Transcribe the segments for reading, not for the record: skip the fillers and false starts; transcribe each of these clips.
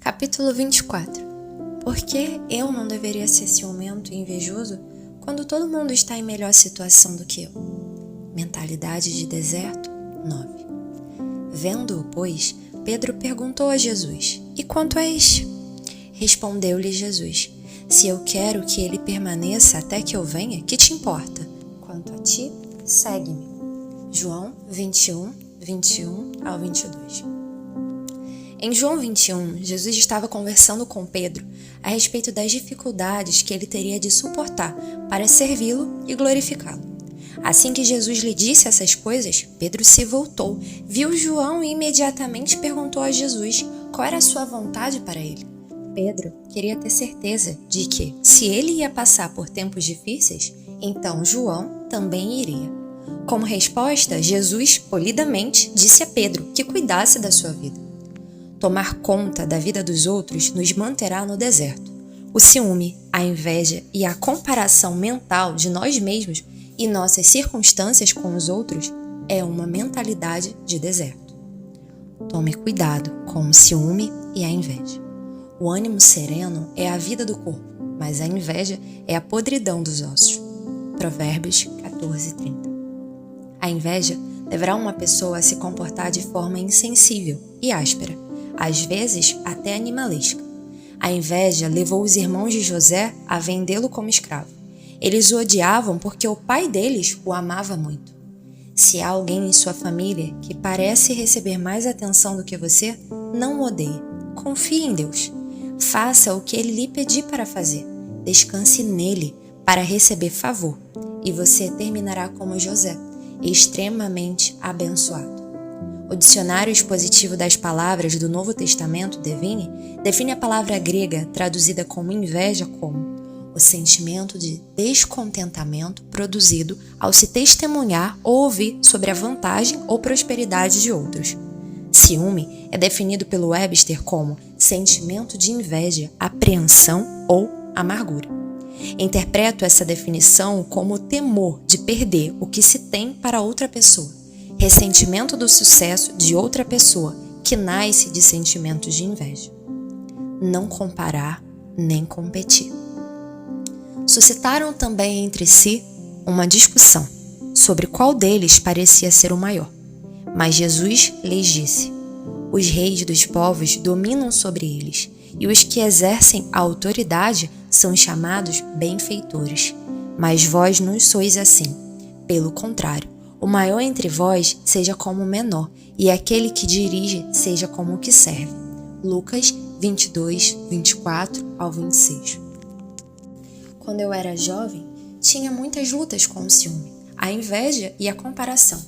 Capítulo 24. Por que eu não deveria ser ciumento e invejoso quando todo mundo está em melhor situação do que eu? Mentalidade de deserto 9. Vendo-o, pois, Pedro perguntou a Jesus: E quanto a este? Respondeu-lhe Jesus: Se eu quero que ele permaneça até que eu venha, que te importa? Quanto a ti, segue-me. João 21, 21 ao 22. Em João 21, Jesus estava conversando com Pedro a respeito das dificuldades que ele teria de suportar para servi-lo e glorificá-lo. Assim que Jesus lhe disse essas coisas, Pedro se voltou, viu João e imediatamente perguntou a Jesus qual era a sua vontade para ele. Pedro queria ter certeza de que, se ele ia passar por tempos difíceis, então João também iria. Como resposta, Jesus, polidamente, disse a Pedro que cuidasse da sua vida. Tomar conta da vida dos outros nos manterá no deserto. O ciúme, a inveja e a comparação mental de nós mesmos e nossas circunstâncias com os outros é uma mentalidade de deserto. Tome cuidado com o ciúme e a inveja. O ânimo sereno é a vida do corpo, mas a inveja é a podridão dos ossos. Provérbios 14:30. A inveja levará uma pessoa a se comportar de forma insensível e áspera, às vezes até animalesca. A inveja levou os irmãos de José a vendê-lo como escravo. Eles o odiavam porque o pai deles o amava muito. Se há alguém em sua família que parece receber mais atenção do que você, não o odeie. Confie em Deus. Faça o que ele lhe pedir para fazer. Descanse nele para receber favor. E você terminará como José, extremamente abençoado. O dicionário expositivo das palavras do Novo Testamento, define a palavra grega traduzida como inveja como o sentimento de descontentamento produzido ao se testemunhar ou ouvir sobre a vantagem ou prosperidade de outros. Ciúme é definido pelo Webster como sentimento de inveja, apreensão ou amargura. Interpreto essa definição como o temor de perder o que se tem para outra pessoa, ressentimento do sucesso de outra pessoa que nasce de sentimentos de inveja. Não comparar nem competir. Suscitaram também entre si uma discussão sobre qual deles parecia ser o maior. Mas Jesus lhes disse: Os reis dos povos dominam sobre eles, e os que exercem a autoridade são chamados benfeitores. Mas vós não sois assim. Pelo contrário, o maior entre vós seja como o menor, e aquele que dirige seja como o que serve. Lucas 22, 24 ao 26. Quando eu era jovem, tinha muitas lutas com o ciúme, a inveja e a comparação.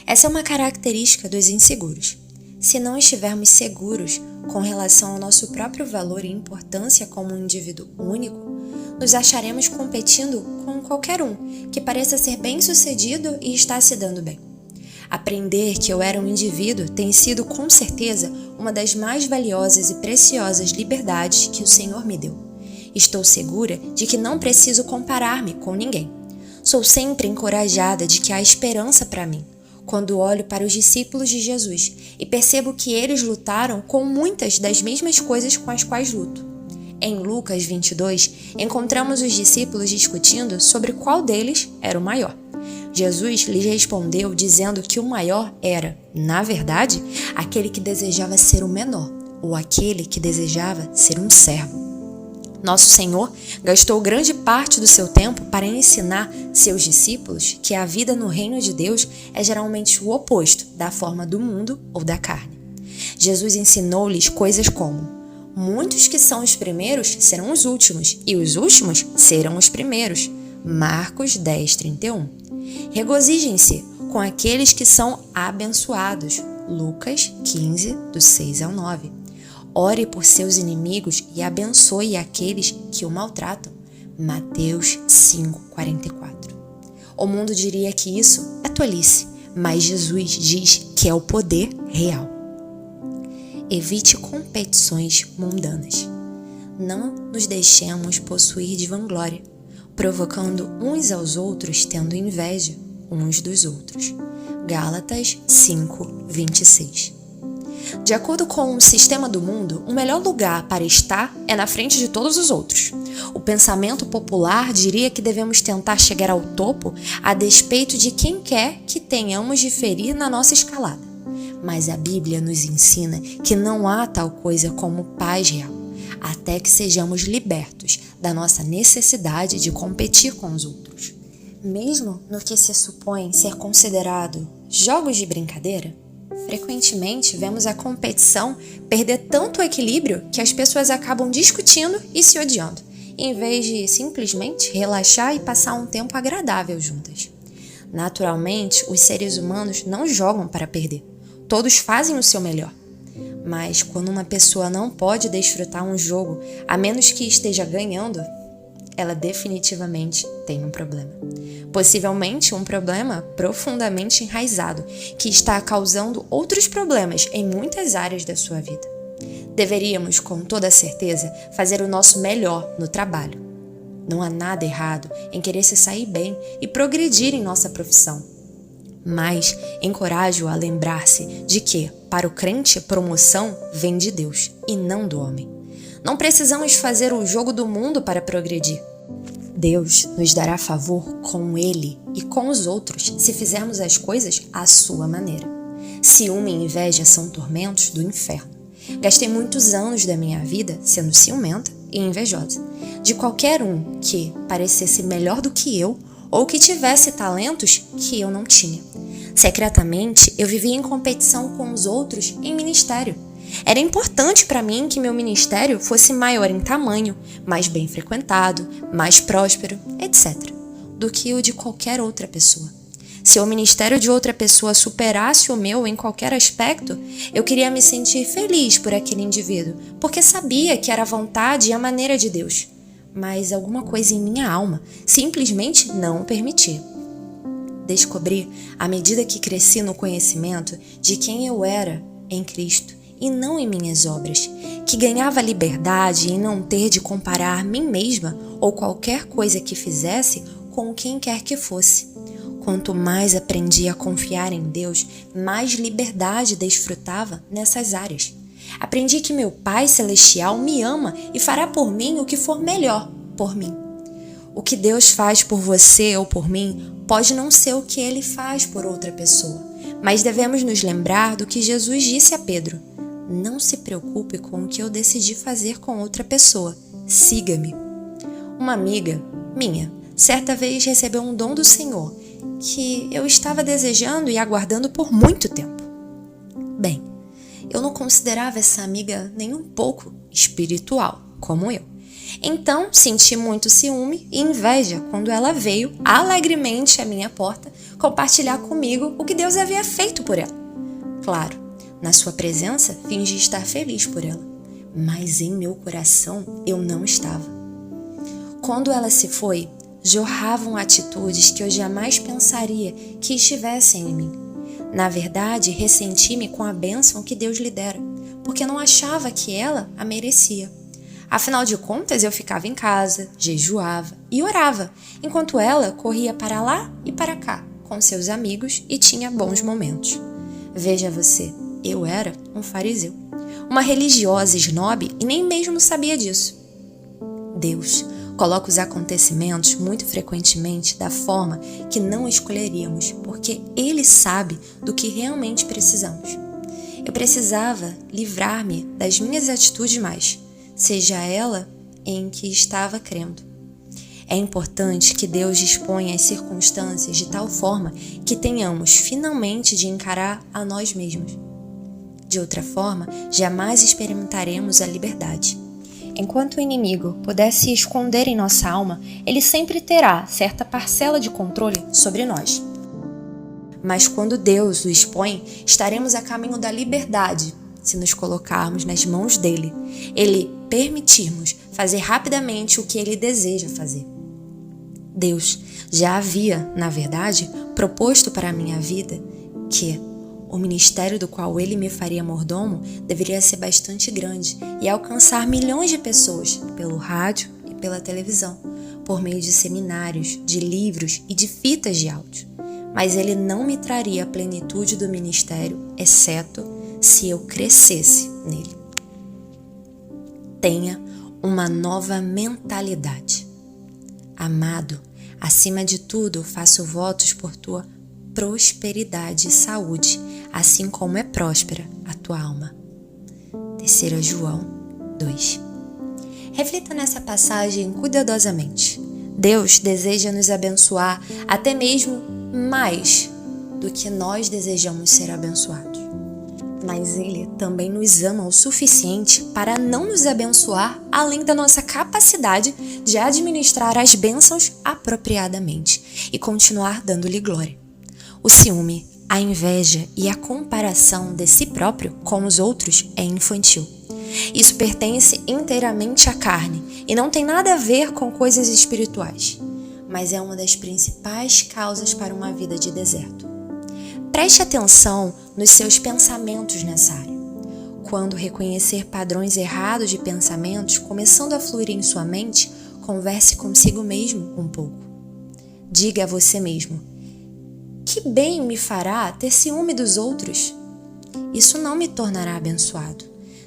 Essa é uma característica dos inseguros. Se não estivermos seguros com relação ao nosso próprio valor e importância como um indivíduo único, nos acharemos competindo com qualquer um que pareça ser bem-sucedido e está se dando bem. Aprender que eu era um indivíduo tem sido, com certeza, uma das mais valiosas e preciosas liberdades que o Senhor me deu. Estou segura de que não preciso comparar-me com ninguém. Sou sempre encorajada de que há esperança para mim, quando olho para os discípulos de Jesus e percebo que eles lutaram com muitas das mesmas coisas com as quais luto. Em Lucas 22, encontramos os discípulos discutindo sobre qual deles era o maior. Jesus lhes respondeu dizendo que o maior era, na verdade, aquele que desejava ser o menor, ou aquele que desejava ser um servo. Nosso Senhor gastou grande parte do seu tempo para ensinar seus discípulos que a vida no reino de Deus é geralmente o oposto da forma do mundo ou da carne. Jesus ensinou-lhes coisas como: muitos que são os primeiros serão os últimos, e os últimos serão os primeiros. Marcos 10:31. Regozijem-se com aqueles que são abençoados. Lucas 15, do 6 ao 9. Ore por seus inimigos e abençoe aqueles que o maltratam. Mateus 5:44. O mundo diria que isso é tolice, mas Jesus diz que é o poder real. Evite competições mundanas. Não nos deixemos possuir de vanglória, provocando uns aos outros tendo inveja uns dos outros. Gálatas 5:26. De acordo com o sistema do mundo, o melhor lugar para estar é na frente de todos os outros. O pensamento popular diria que devemos tentar chegar ao topo a despeito de quem quer que tenhamos de ferir na nossa escalada. Mas a Bíblia nos ensina que não há tal coisa como paz real, até que sejamos libertos da nossa necessidade de competir com os outros. Mesmo no que se supõe ser considerado jogos de brincadeira, frequentemente vemos a competição perder tanto o equilíbrio que as pessoas acabam discutindo e se odiando, em vez de simplesmente relaxar e passar um tempo agradável juntas. Naturalmente, os seres humanos não jogam para perder. Todos fazem o seu melhor. Mas quando uma pessoa não pode desfrutar um jogo, a menos que esteja ganhando, ela definitivamente tem um problema. Possivelmente um problema profundamente enraizado, que está causando outros problemas em muitas áreas da sua vida. Deveríamos, com toda certeza, fazer o nosso melhor no trabalho. Não há nada errado em querer se sair bem e progredir em nossa profissão. Mas encorajo-o a lembrar-se de que, para o crente, promoção vem de Deus e não do homem. Não precisamos fazer o jogo do mundo para progredir. Deus nos dará favor com Ele e com os outros se fizermos as coisas à sua maneira. Ciúme e inveja são tormentos do inferno. Gastei muitos anos da minha vida sendo ciumenta e invejosa de qualquer um que parecesse melhor do que eu ou que tivesse talentos que eu não tinha. Secretamente, eu vivia em competição com os outros em ministério. Era importante para mim que meu ministério fosse maior em tamanho, mais bem frequentado, mais próspero, etc., do que o de qualquer outra pessoa. Se o ministério de outra pessoa superasse o meu em qualquer aspecto, eu queria me sentir feliz por aquele indivíduo, porque sabia que era a vontade e a maneira de Deus. Mas alguma coisa em minha alma simplesmente não o permitia. Descobri, à medida que cresci no conhecimento de quem eu era em Cristo e não em minhas obras, que ganhava liberdade em não ter de comparar mim mesma ou qualquer coisa que fizesse com quem quer que fosse. Quanto mais aprendi a confiar em Deus, mais liberdade desfrutava nessas áreas. Aprendi que meu Pai Celestial me ama e fará por mim o que for melhor por mim. O que Deus faz por você ou por mim pode não ser o que Ele faz por outra pessoa, mas devemos nos lembrar do que Jesus disse a Pedro: não se preocupe com o que eu decidi fazer com outra pessoa, siga-me. Uma amiga minha, certa vez recebeu um dom do Senhor que eu estava desejando e aguardando por muito tempo. Bem, eu não considerava essa amiga nem um pouco espiritual, como eu. Então, senti muito ciúme e inveja quando ela veio alegremente à minha porta compartilhar comigo o que Deus havia feito por ela. Claro, na sua presença, fingi estar feliz por ela, mas em meu coração eu não estava. Quando ela se foi, jorravam atitudes que eu jamais pensaria que estivessem em mim. Na verdade, ressenti-me com a bênção que Deus lhe dera, porque não achava que ela a merecia. Afinal de contas, eu ficava em casa, jejuava e orava, enquanto ela corria para lá e para cá com seus amigos e tinha bons momentos. Veja você, eu era um fariseu, uma religiosa esnobe e nem mesmo sabia disso. Deus coloca os acontecimentos muito frequentemente da forma que não escolheríamos, porque Ele sabe do que realmente precisamos. Eu precisava livrar-me das minhas atitudes mais, seja ela em que estava crendo. É importante que Deus disponha as circunstâncias de tal forma que tenhamos finalmente de encarar a nós mesmos. De outra forma, jamais experimentaremos a liberdade. Enquanto o inimigo puder se esconder em nossa alma, ele sempre terá certa parcela de controle sobre nós. Mas quando Deus o expõe, estaremos a caminho da liberdade, se nos colocarmos nas mãos dele, ele permitirmos fazer rapidamente o que ele deseja fazer. Deus já havia, na verdade, proposto para a minha vida que o ministério do qual ele me faria mordomo deveria ser bastante grande e alcançar milhões de pessoas pelo rádio e pela televisão, por meio de seminários, de livros e de fitas de áudio. Mas ele não me traria a plenitude do ministério, exceto se eu crescesse nele. Tenha uma nova mentalidade. Amado, acima de tudo, faço votos por tua prosperidade e saúde, assim como é próspera a tua alma. 3 João 2. Reflita nessa passagem cuidadosamente. Deus deseja nos abençoar até mesmo mais do que nós desejamos ser abençoados. Mas Ele também nos ama o suficiente para não nos abençoar além da nossa capacidade de administrar as bênçãos apropriadamente e continuar dando-lhe glória. O ciúme, a inveja e a comparação de si próprio com os outros é infantil. Isso pertence inteiramente à carne e não tem nada a ver com coisas espirituais, mas é uma das principais causas para uma vida de deserto. Preste atenção nos seus pensamentos nessa área. Quando reconhecer padrões errados de pensamentos começando a fluir em sua mente, converse consigo mesmo um pouco. Diga a você mesmo: que bem me fará ter ciúme dos outros? Isso não me tornará abençoado.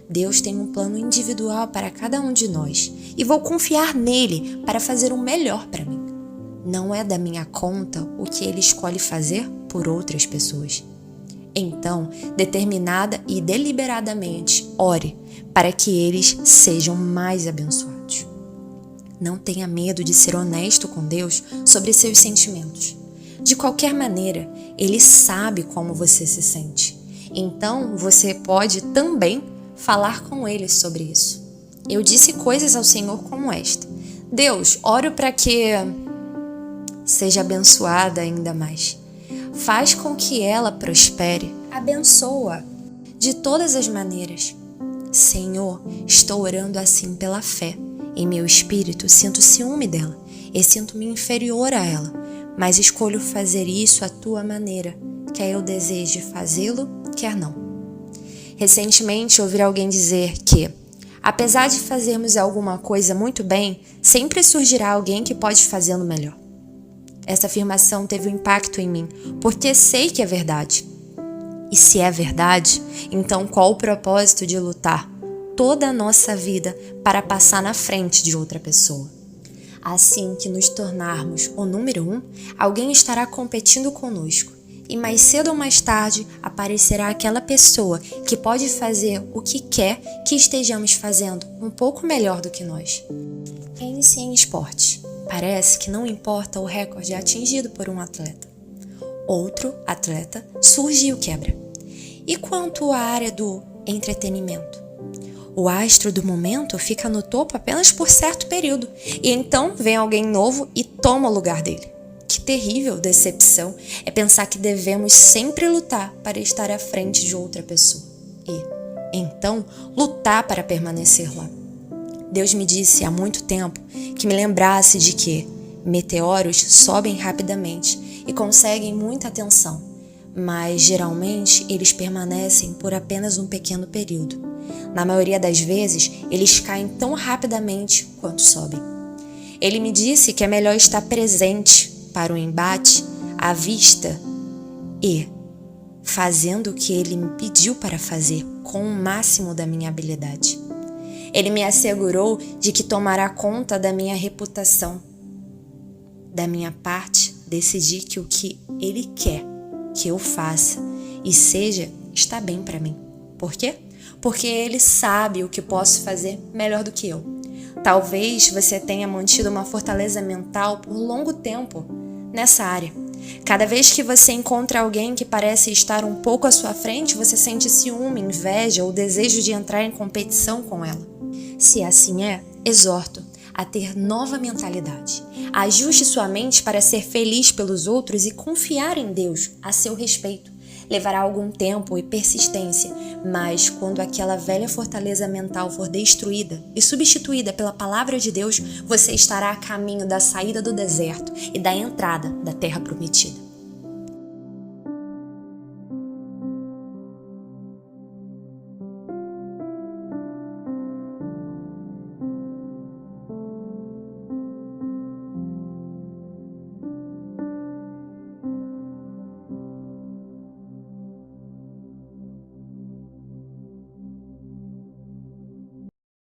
Deus tem um plano individual para cada um de nós e vou confiar nele para fazer o melhor para mim. Não é da minha conta o que ele escolhe fazer por outras pessoas. Então, determinada e deliberadamente, ore para que eles sejam mais abençoados. Não tenha medo de ser honesto com Deus sobre seus sentimentos. De qualquer maneira, Ele sabe como você se sente. Então, você pode também falar com Ele sobre isso. Eu disse coisas ao Senhor como esta: Deus, oro para que seja abençoada ainda mais. Faz com que ela prospere. Abençoa de todas as maneiras. Senhor, estou orando assim pela fé. Em meu espírito, sinto ciúme dela e sinto-me inferior a ela, mas escolho fazer isso à tua maneira, quer eu deseje fazê-lo, quer não. Recentemente, ouvi alguém dizer que, apesar de fazermos alguma coisa muito bem, sempre surgirá alguém que pode fazê-lo melhor. Essa afirmação teve um impacto em mim, porque sei que é verdade. E se é verdade, então qual o propósito de lutar toda a nossa vida para passar na frente de outra pessoa? Assim que nos tornarmos o número 1, alguém estará competindo conosco. E mais cedo ou mais tarde aparecerá aquela pessoa que pode fazer o que quer que estejamos fazendo um pouco melhor do que nós. Pense em esporte. Parece que não importa o recorde atingido por um atleta. Outro atleta surge e o quebra. E quanto à área do entretenimento? O astro do momento fica no topo apenas por certo período, e então vem alguém novo e toma o lugar dele. Que terrível decepção é pensar que devemos sempre lutar para estar à frente de outra pessoa. E, então, lutar para permanecer lá. Deus me disse há muito tempo que me lembrasse de que meteoros sobem rapidamente e conseguem muita atenção, mas geralmente eles permanecem por apenas um pequeno período. Na maioria das vezes, eles caem tão rapidamente quanto sobem. Ele me disse que é melhor estar presente para o embate, à vista e fazendo o que ele me pediu para fazer com o máximo da minha habilidade. Ele me assegurou de que tomará conta da minha reputação. Da minha parte, decidi que o que ele quer que eu faça e seja está bem para mim. Por quê? Porque ele sabe o que posso fazer melhor do que eu. Talvez você tenha mantido uma fortaleza mental por longo tempo nessa área. Cada vez que você encontra alguém que parece estar um pouco à sua frente, você sente ciúme, inveja ou desejo de entrar em competição com ela. Se assim é, exorto a ter nova mentalidade. Ajuste sua mente para ser feliz pelos outros e confiar em Deus a seu respeito. Levará algum tempo e persistência, mas quando aquela velha fortaleza mental for destruída e substituída pela palavra de Deus, você estará a caminho da saída do deserto e da entrada da terra prometida.